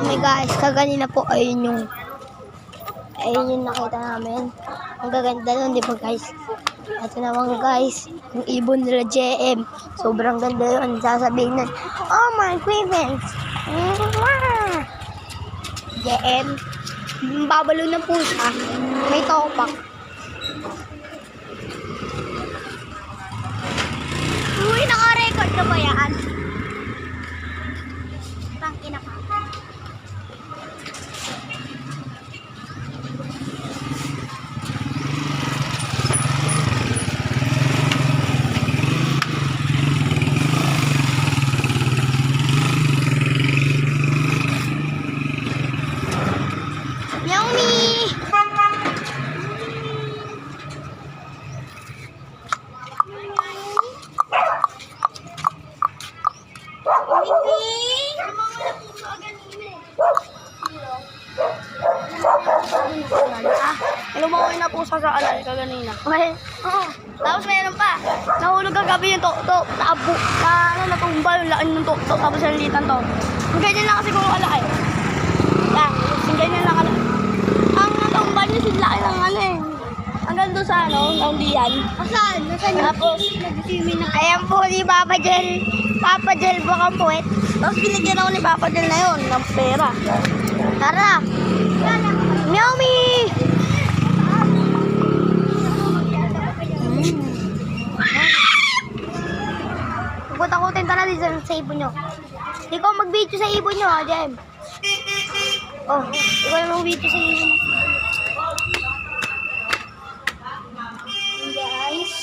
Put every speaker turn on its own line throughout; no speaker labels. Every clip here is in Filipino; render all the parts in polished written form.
kami guys. Kaganina po, ayun yung nakita namin. Ang gaganda nun, di ba guys? Ito naman guys, yung ibon nila JM. Sobrang ganda yun. Sasabihin nun, oh my goodness. JM. Babalo na po siya. May topak. Uy, naka-record na ba yan? Tangina ka.
Lumawi na po sa alal kaganina.
Okay.
Oo. Tapos mayroon pa. Nahulog kagabi yung tok-tok. Natumba yung laan ng tok-tok. Tapos nalitan to. Ganyan lang kasi kung alay. Yan. Ganyan lang alay. Ang natumba niya sila ng ano eh. Hanggang doon sa ng diyan.
Saan? Nasaan yun?
Tapos,
Ayan po ni Papa Jel. Papa Jel baka puwet.
tapos binigyan ako ni Papa Del na yun ng pera.
Tara. Meowmi! Takot-takutin ka na din sa ibon nyo. Ikaw mag-video sa ibon nyo ha, Jem. Oh, ikaw yung mag-video sa ibon nyo. Guys.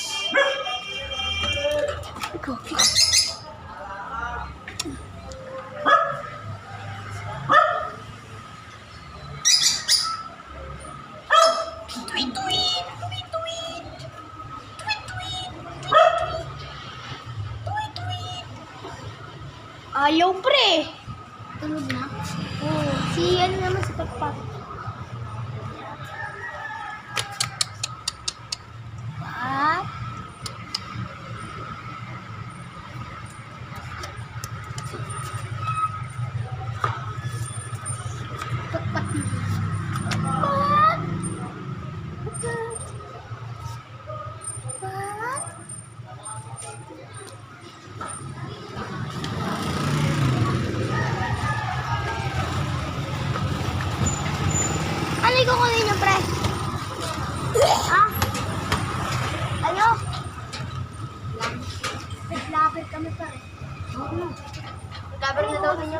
Ikaw.
Ayaw pre.
Tulog na? Oo. Si ano naman si Pagpag. What? Pagpag. What? What? Alay ko kunin niyo, pre. Ha? Ano? Nag-lapit kami, pre. Nag-lapit na daw ninyo.